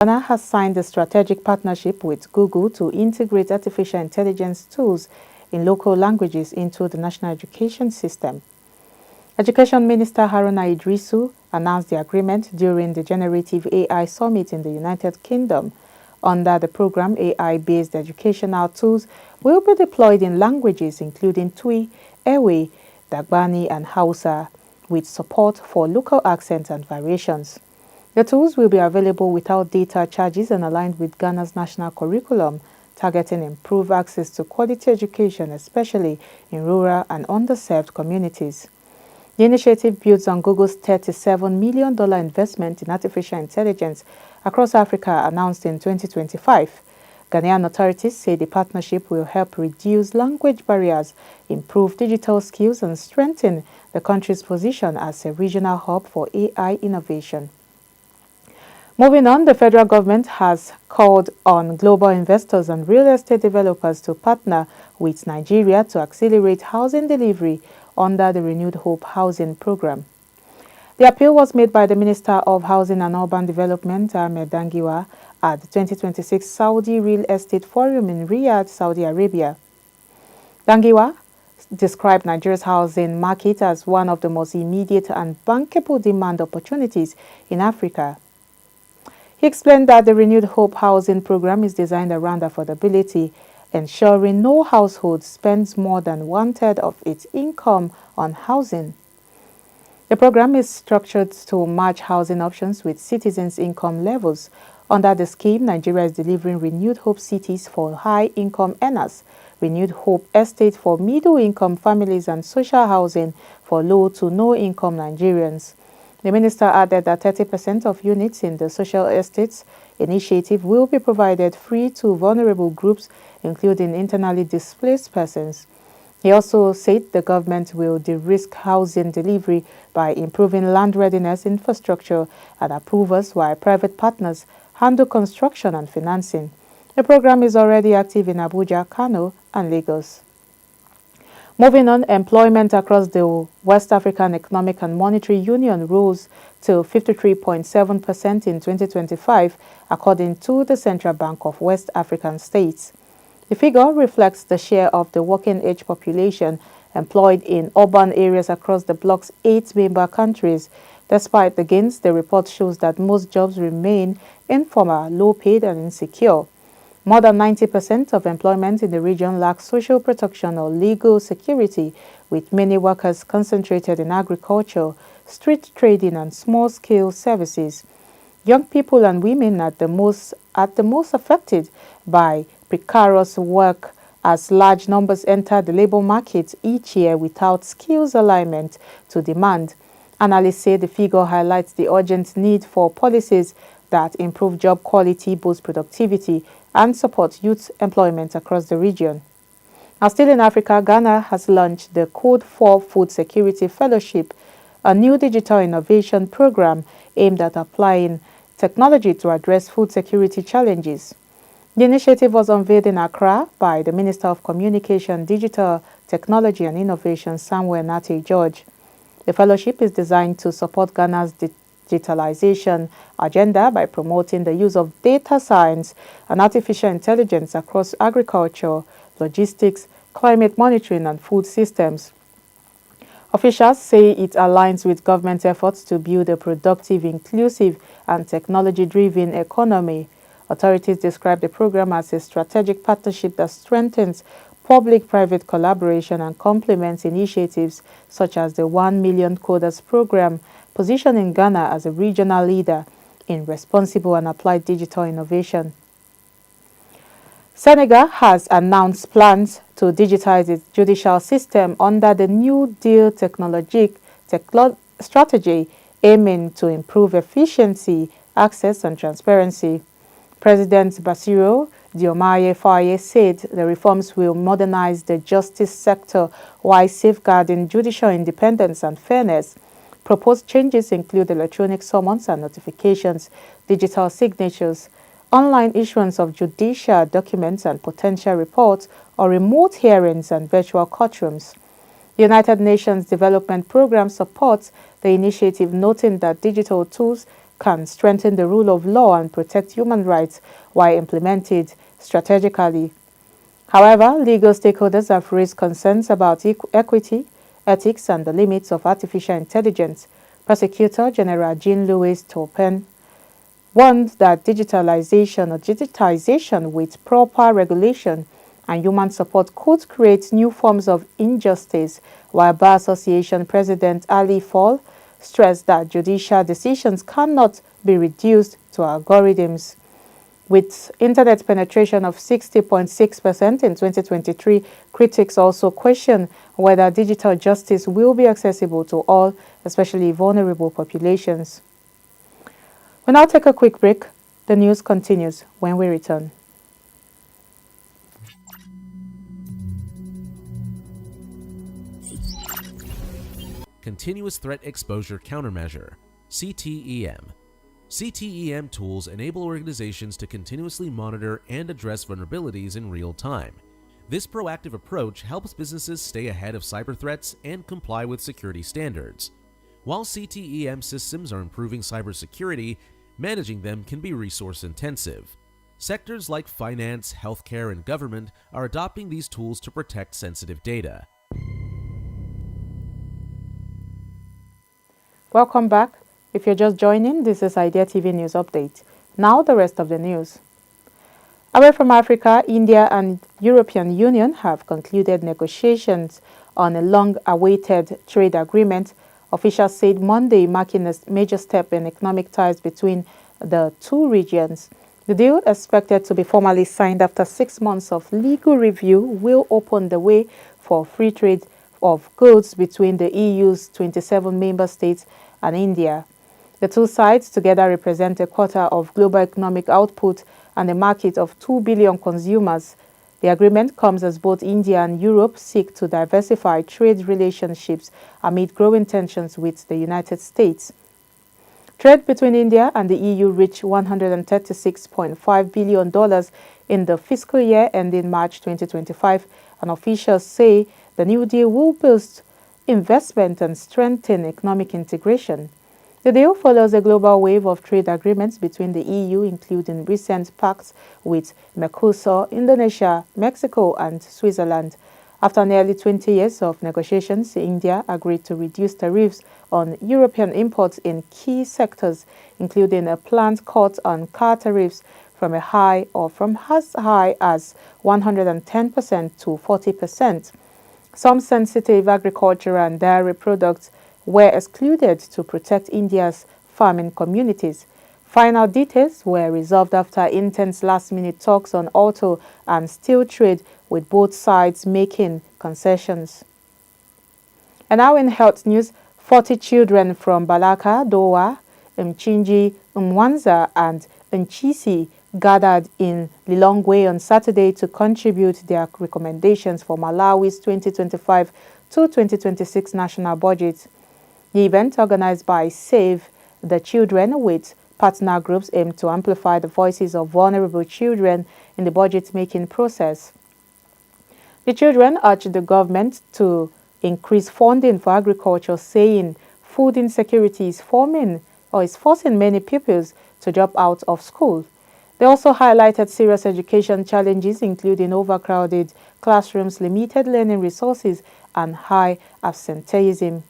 Ghana has signed a strategic partnership with Google to integrate artificial intelligence tools in local languages into the national education system. Education Minister Haruna Idrisu announced the agreement during the Generative AI Summit in the United Kingdom. Under the program, AI-based educational tools will be deployed in languages including Twi, Ewe, Dagbani, and Hausa, with support for local accents and variations. The tools will be available without data charges and aligned with Ghana's national curriculum, targeting improved access to quality education, especially in rural and underserved communities. The initiative builds on Google's $37 million investment in artificial intelligence across Africa announced in 2025. Ghanaian authorities say the partnership will help reduce language barriers, improve digital skills, and strengthen the country's position as a regional hub for AI innovation. Moving on, the federal government has called on global investors and real estate developers to partner with Nigeria to accelerate housing delivery under the Renewed Hope Housing Program. The appeal was made by the Minister of Housing and Urban Development, Ahmed Dangiwa, at the 2026 Saudi Real Estate Forum in Riyadh, Saudi Arabia. Dangiwa described Nigeria's housing market as one of the most immediate and bankable demand opportunities in Africa. He explained that the Renewed Hope Housing Program is designed around affordability, ensuring no household spends more than one-third of its income on housing. The program is structured to match housing options with citizens' income levels. Under the scheme, Nigeria is delivering Renewed Hope Cities for high-income earners, Renewed Hope Estate for middle-income families, and social housing for low to no-income Nigerians. The minister added that 30% of units in the social estates initiative will be provided free to vulnerable groups, including internally displaced persons. He also said the government will de-risk housing delivery by improving land readiness infrastructure and approvals, while private partners handle construction and financing. The program is already active in Abuja, Kano, and Lagos. Moving on, employment across the West African Economic and Monetary Union rose to 53.7% in 2025, according to the Central Bank of West African States. The figure reflects the share of the working-age population employed in urban areas across the bloc's 8 member countries. Despite the gains, the report shows that most jobs remain informal, low-paid, and insecure. More than 90% of employment in the region lacks social protection or legal security, with many workers concentrated in agriculture, street trading, and small-scale services. Young people and women are the most affected by precarious work, as large numbers enter the labor market each year without skills alignment to demand. Analysts say the figure highlights the urgent need for policies that improve job quality, boost productivity, and support youth employment across the region. Now, still in Africa, Ghana has launched the Code for Food Security Fellowship, a new digital innovation program aimed at applying technology to address food security challenges. The initiative was unveiled in Accra by the Minister of Communication, Digital Technology and Innovation, Samuel Nate George. The fellowship is designed to support Ghana's digitalization agenda by promoting the use of data science and artificial intelligence across agriculture, logistics, climate monitoring, and food systems. Officials say it aligns with government efforts to build a productive, inclusive, and technology-driven economy. Authorities describe the program as a strategic partnership that strengthens public-private collaboration and complements initiatives such as the 1 Million Coders program, positioning Ghana as a regional leader in responsible and applied digital innovation. Senegal has announced plans to digitize its judicial system under the New Deal strategy, aiming to improve efficiency, access, and transparency. President Bassirou Diomaye Faye said the reforms will modernize the justice sector while safeguarding judicial independence and fairness. Proposed changes include electronic summons and notifications, digital signatures, online issuance of judicial documents and potential reports, or remote hearings and virtual courtrooms. The United Nations Development Programme supports the initiative, noting that digital tools can strengthen the rule of law and protect human rights while implemented strategically. However, legal stakeholders have raised concerns about equity, ethics, and the limits of artificial intelligence. Prosecutor General Jean-Louis Turpin warned that digitization with proper regulation and human support could create new forms of injustice, while Bar Association President Ali Fall stressed that judicial decisions cannot be reduced to algorithms. With internet penetration of 60.6% in 2023, critics also question whether digital justice will be accessible to all, especially vulnerable populations. We'll now take a quick break. The news continues when we return. Continuous Threat Exposure Countermeasure, CTEM. CTEM tools enable organizations to continuously monitor and address vulnerabilities in real time. This proactive approach helps businesses stay ahead of cyber threats and comply with security standards. While CTEM systems are improving cybersecurity, managing them can be resource-intensive. Sectors like finance, healthcare, and government are adopting these tools to protect sensitive data. Welcome back. If you're just joining, this is Idea TV News Update. Now the rest of the news. Away from Africa, India and European Union have concluded negotiations on a long-awaited trade agreement, officials said Monday, marking a major step in economic ties between the two regions. The deal, expected to be formally signed after 6 months of legal review, will open the way for free trade of goods between the EU's 27 member states and India. The two sides together represent a quarter of global economic output and a market of 2 billion consumers. The agreement comes as both India and Europe seek to diversify trade relationships amid growing tensions with the United States. Trade between India and the EU reached $136.5 billion in the fiscal year ending March 2025, and officials say the new deal will boost investment and strengthen economic integration. The deal follows a global wave of trade agreements between the EU, including recent pacts with Mercosur, Indonesia, Mexico, and Switzerland. After nearly 20 years of negotiations, India agreed to reduce tariffs on European imports in key sectors, including a planned cut on car tariffs from as high as 110% to 40%. Some sensitive agricultural and dairy products were excluded to protect India's farming communities. Final details were resolved after intense last-minute talks on auto and steel trade, with both sides making concessions. And now in health news, 40 children from Balaka, Dowa, Mchinji, Mwanza, and Nchisi gathered in Lilongwe on Saturday to contribute their recommendations for Malawi's 2025 to 2026 national budget. The event, organized by Save the Children with partner groups, aimed to amplify the voices of vulnerable children in the budget-making process. The children urged the government to increase funding for agriculture, saying food insecurity is forcing many pupils to drop out of school. They also highlighted serious education challenges, including overcrowded classrooms, limited learning resources, and high absenteeism.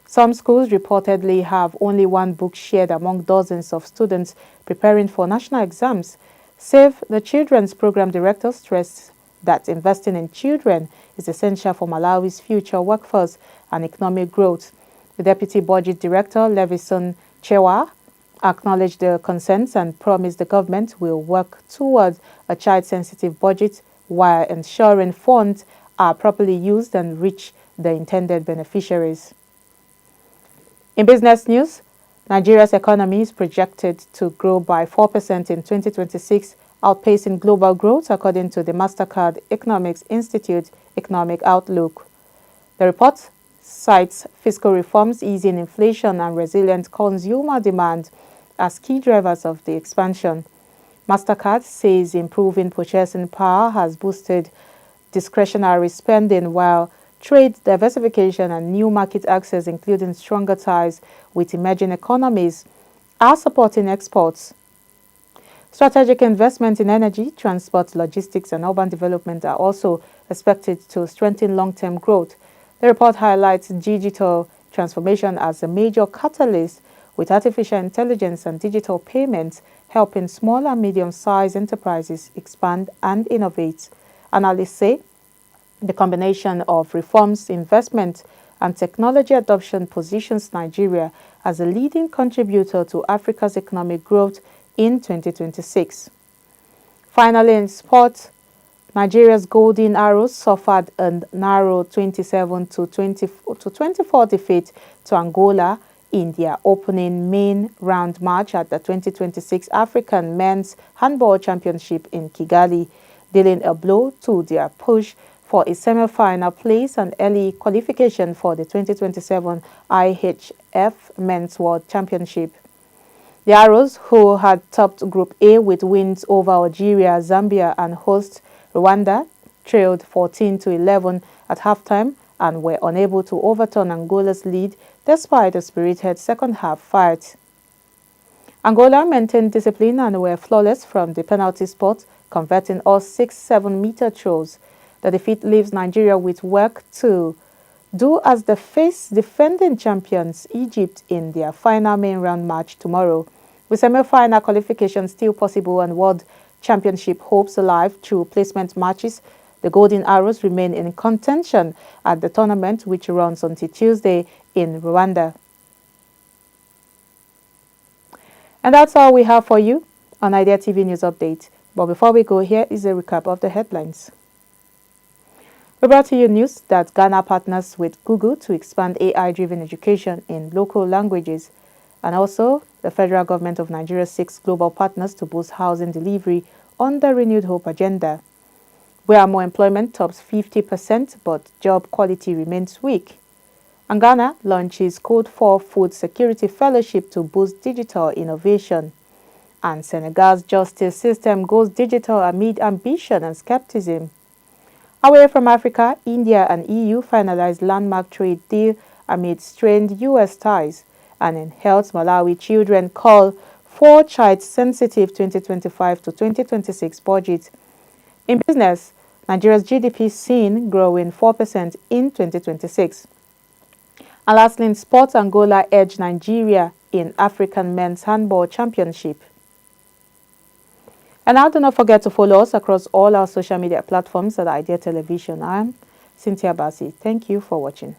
Some schools reportedly have only one book shared among dozens of students preparing for national exams. Save the Children's program director stressed that investing in children is essential for Malawi's future workforce and economic growth. The deputy budget director, Levison Chewa, acknowledged the concerns and promised the government will work towards a child-sensitive budget while ensuring funds are properly used and reach the intended beneficiaries. In business news, Nigeria's economy is projected to grow by 4% in 2026, outpacing global growth, according to the Mastercard Economics Institute Economic Outlook. The report cites fiscal reforms, easing inflation, and resilient consumer demand as key drivers of the expansion. Mastercard says improving purchasing power has boosted discretionary spending, while trade diversification and new market access, including stronger ties with emerging economies, are supporting exports. Strategic investment in energy, transport, logistics, and urban development are also expected to strengthen long-term growth. The report highlights digital transformation as a major catalyst, with artificial intelligence and digital payments helping small and medium-sized enterprises expand and innovate. Analysts say the combination of reforms, investment, and technology adoption positions Nigeria as a leading contributor to Africa's economic growth in 2026. Finally, in sport, Nigeria's Golden Arrows suffered a narrow 27-24 defeat to Angola in their opening main round match at the 2026 African Men's Handball Championship in Kigali, dealing a blow to their push for a semi-final place and early qualification for the 2027 IHF Men's World Championship. The Arrows, who had topped Group A with wins over Algeria, Zambia, and host Rwanda, trailed 14-11 at halftime and were unable to overturn Angola's lead despite a spirited second-half fight. Angola maintained discipline and were flawless from the penalty spot, converting all 6 7-meter throws. The defeat leaves Nigeria with work to do as they face defending champions Egypt in their final main round match tomorrow. With semi-final qualification still possible and World Championship hopes alive through placement matches, the Golden Arrows remain in contention at the tournament, which runs until Tuesday in Rwanda. And that's all we have for you on Idea TV News Update. But before we go, here is a recap of the headlines. We brought to you news that Ghana partners with Google to expand AI-driven education in local languages. And also, the federal government of Nigeria seeks global partners to boost housing delivery on the Renewed Hope agenda. WAEMU employment tops 50%, but job quality remains weak. And Ghana launches Code 4 Food Security Fellowship to boost digital innovation. And Senegal's justice system goes digital amid ambition and skepticism. Away from Africa, India and EU finalized landmark trade deal amid strained U.S. ties. And in health, Malawi children call for child-sensitive 2025 to 2026 budget. In business, Nigeria's GDP seen growing 4% in 2026. And lastly, in sports, Angola edged Nigeria in African Men's Handball Championship. And now do not forget to follow us across all our social media platforms at Idea Television. I am Cynthia Bassi. Thank you for watching.